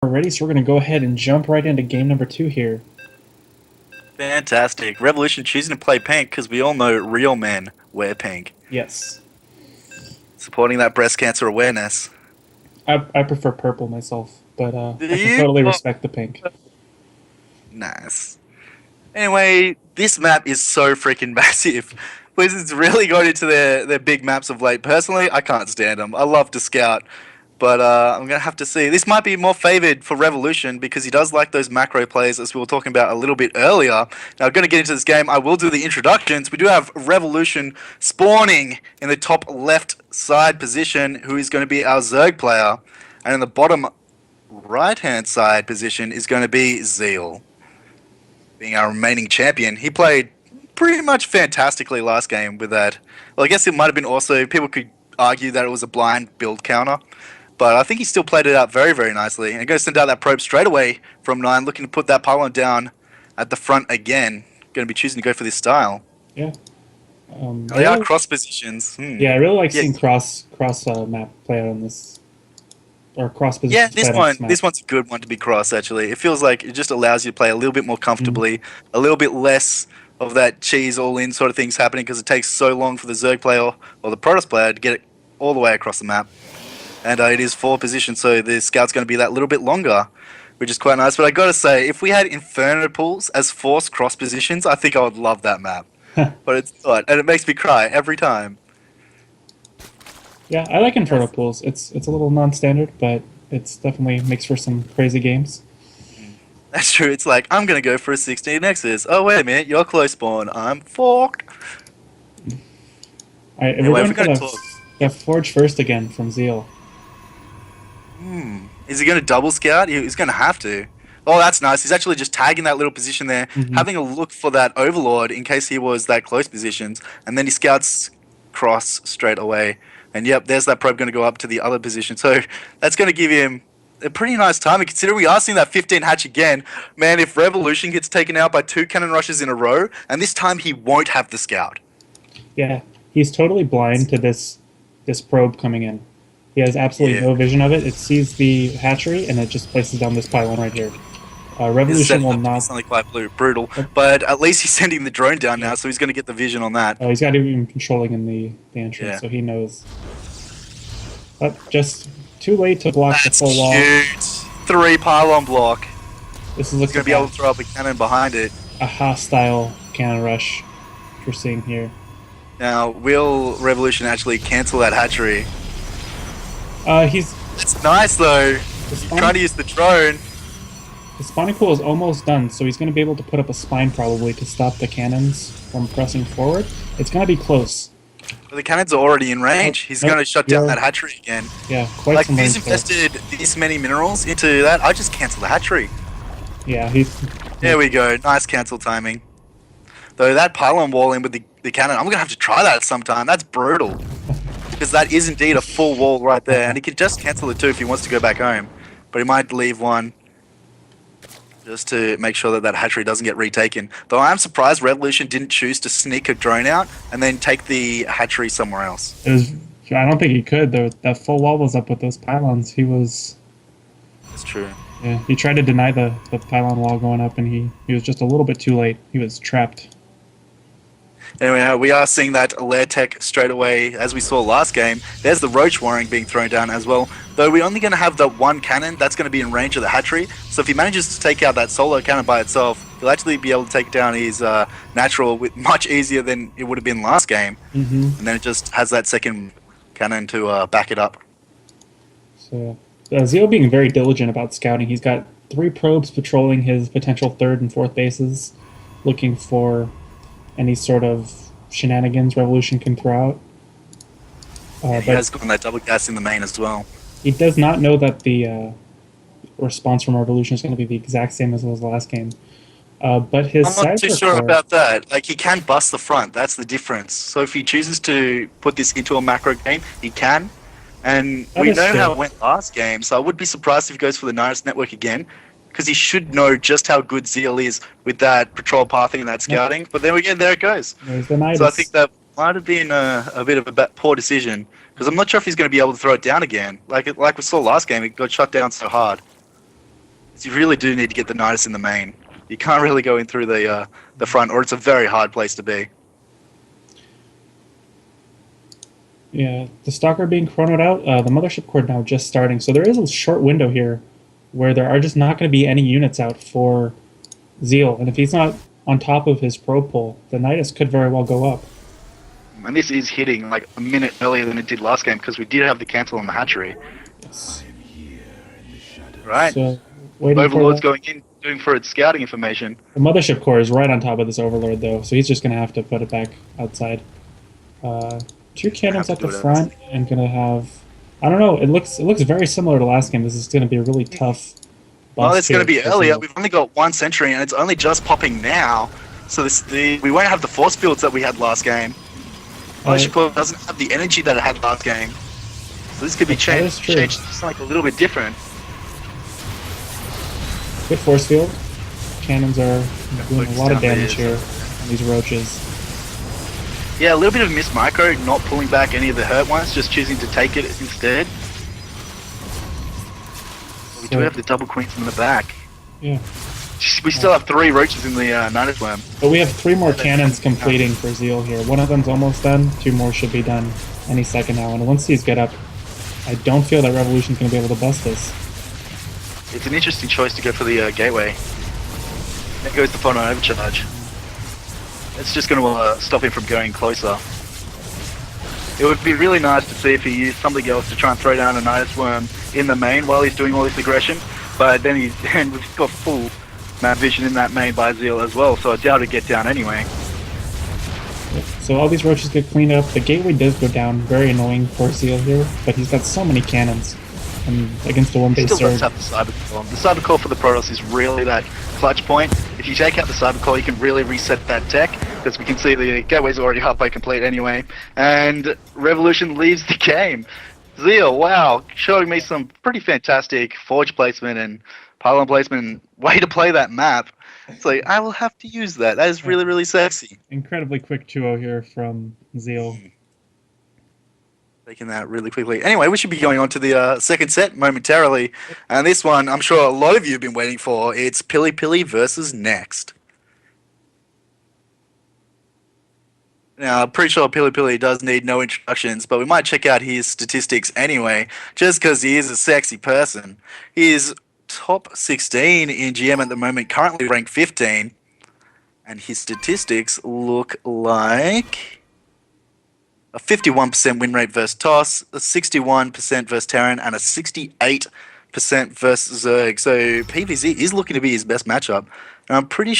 Alrighty, so we're going to go ahead and jump right into game number 2 here. Fantastic. Revolution choosing to play pink because we all know real men wear pink. Yes. Supporting that breast cancer awareness. I prefer purple myself, but Do I can you? totally Oh, respect the pink. nice. Anyway, this map is so freaking massive. Blizzard's really got into their big maps of late. Personally, I can't stand them. I love to scout. But I'm going to have to see. This might be more favored for Revolution because he does like those macro plays, as we were talking about a little bit earlier. Now, I'm going to get into this game. I will do the introductions. We do have Revolution spawning in the top left side position, who is going to be our Zerg player. And in the bottom right-hand side position is going to be Zeal, being our remaining champion. He played pretty much fantastically last game with that. Well, I guess it might have been also, people could argue that it was a blind build counter. But I think he still played it out very, very nicely. And going to send out that probe straight away from 9, looking to put that pylon down at the front again. Going to be choosing to go for this style. Yeah. They are cross positions. Yeah, I really like seeing cross map play out on this, or cross position. Yeah, this one's a good one to be cross. Actually, it feels like it just allows you to play a little bit more comfortably, a little bit less of that cheese all in sort of things happening because it takes so long for the Zerg player or the Protoss player to get it all the way across the map. And it is 4 positions, so the scout's going to be that little bit longer, which is quite nice. But I got to say, if we had Inferno pools as forced cross positions, I think I would love that map. But it's not, and it makes me cry every time. Yeah, I like Inferno pools. It's a little non-standard, but it's definitely makes for some crazy games. That's true. It's like, I'm going to go for a 16 Nexus. Oh, wait a minute, you're close spawn. I'm forked. Alright, Anyway, we're going to Forge first again from Zeal. Is he going to double scout? He's going to have to. Oh, that's nice. He's actually just tagging that little position there, having a look for that Overlord in case he was that close positions, and then he scouts cross straight away. And yep, there's that probe going to go up to the other position. So that's going to give him a pretty nice timing, considering we are seeing that 15 hatch again. Man, if Revolution gets taken out by 2 cannon rushes in a row, and this time he won't have the scout. Yeah, he's totally blind to this probe coming in. He has absolutely no vision of it. It sees the hatchery, and it just places down this pylon right here. Revolution will not... It's quite brutal, but at least he's sending the drone down now, so he's going to get the vision on that. Oh, he's got him controlling in the entrance, so he knows. But just too late to block the full wall. Cute. 3 pylon block. This is going to be able to throw up a cannon behind it. A hostile cannon rush you're seeing here. Now, will Revolution actually cancel that hatchery? It's nice though. He's trying to use the drone. The spawning pool is almost done, so he's going to be able to put up a spine probably to stop the cannons from pressing forward. It's going to be close. Well, the cannons are already in range. He's going to shut down that hatchery again. Yeah, quite like, some if he's invested this many minerals into that, I just cancel the hatchery. Yeah, There we go. Nice cancel timing. Though that pylon wall in with the cannon, I'm going to have to try that sometime. That's brutal. Because that is indeed a full wall right there. And he can just cancel it too if he wants to go back home. But he might leave one just to make sure that that hatchery doesn't get retaken. Though I am surprised Revolution didn't choose to sneak a drone out and then take the hatchery somewhere else. I don't think he could, though. That full wall was up with those pylons. He was... That's true. Yeah, he tried to deny the pylon wall going up, and he was just a little bit too late. He was trapped. Anyway, we are seeing that lair tech straight away, as we saw last game. There's the roach warring being thrown down as well. Though we're only going to have the 1 cannon that's going to be in range of the hatchery. So if he manages to take out that solo cannon by itself, he'll actually be able to take down his natural much easier than it would have been last game. And then it just has that second cannon to back it up. So Zeal being very diligent about scouting. He's got 3 probes patrolling his potential 3rd and 4th bases, looking for any sort of shenanigans Revolution can throw out. He has gotten that double gas in the main as well. He does not know that the response from Revolution is going to be the exact same as it was last game. But his I'm not too sure about that. Like, he can bust the front. That's the difference. So if he chooses to put this into a macro game, he can. And we know how it went last game, so I would be surprised if he goes for the Nirus network again. Because he should know just how good Zeal is with that patrol pathing and that scouting. But then again, there it goes. So I think that might have been a bit of a poor decision. Because I'm not sure if he's going to be able to throw it down again. Like we saw last game, it got shut down so hard. You really do need to get the Nidus in the main. You can't really go in through the front, or it's a very hard place to be. Yeah, the Stalker being chronoed out, the Mothership Core now just starting, so there is a short window here where there are just not going to be any units out for Zeal, and if he's not on top of his pro pull, the Nidus could very well go up. And this is hitting like a minute earlier than it did last game because we did have the cancel on the hatchery. Yes. Right? So, waiting Overlord's for going in, doing for its scouting information. the Mothership Core is right on top of this Overlord, though, so he's just going to have to put it back outside. Two cannons at the front, and going to have... I don't know, it looks very similar to last game. This is going to be a really tough... Well, it's going to be earlier. We've only got one sentry, and it's only just popping now. So we won't have the force fields that we had last game. Mothership Core doesn't have the energy that it had last game. So this could be changed just like a little bit different. Good force field. Cannons are doing a lot of damage here on these roaches. Yeah, a little bit of missed micro, not pulling back any of the hurt ones, just choosing to take it instead. We do have the double queens in the back. Yeah. We still have 3 roaches in the Nidus worm. But we have 3 more cannons completing for Zeal here. One of them's almost done. 2 more should be done any second now. And once these get up, I don't feel that Revolution's going to be able to bust this. It's an interesting choice to go for the gateway. There goes the photon overcharge. It's just going to stop him from going closer. It would be really nice to see if he used something else to try and throw down a Nidus worm in the main while he's doing all this aggression. But then we've got full map vision in that main by Zeal as well, so I doubt it'd get down anyway. Yep. So all these roaches get cleaned up. The gateway does go down. Very annoying for Zeal here, but he's got so many cannons. And against the one-base Still surge. does have the cyber core. The cyber core for the Protoss is really that clutch point. If you take out the cyber core, you can really reset that tech, because we can see the gateway's already halfway complete anyway. And Revolution leaves the game. Zeal, wow, showing me some pretty fantastic forge placement and pylon placement and way to play that map. It's like, I will have to use that. That is really, really sexy. Incredibly quick 2-0 here from Zeal. Taking that really quickly. Anyway, we should be going on to the second set momentarily. And this one, I'm sure a lot of you have been waiting for. It's PiLiPiLi versus Next. Now, I'm pretty sure PiLiPiLi does need no introductions, but we might check out his statistics anyway, just because he is a sexy person. He is top 16 in GM at the moment, currently ranked 15. And his statistics look like a 51% win rate versus TAsc, a 61% versus Terran, and a 68% versus Zerg. So PVZ is looking to be his best matchup. And I'm pretty sure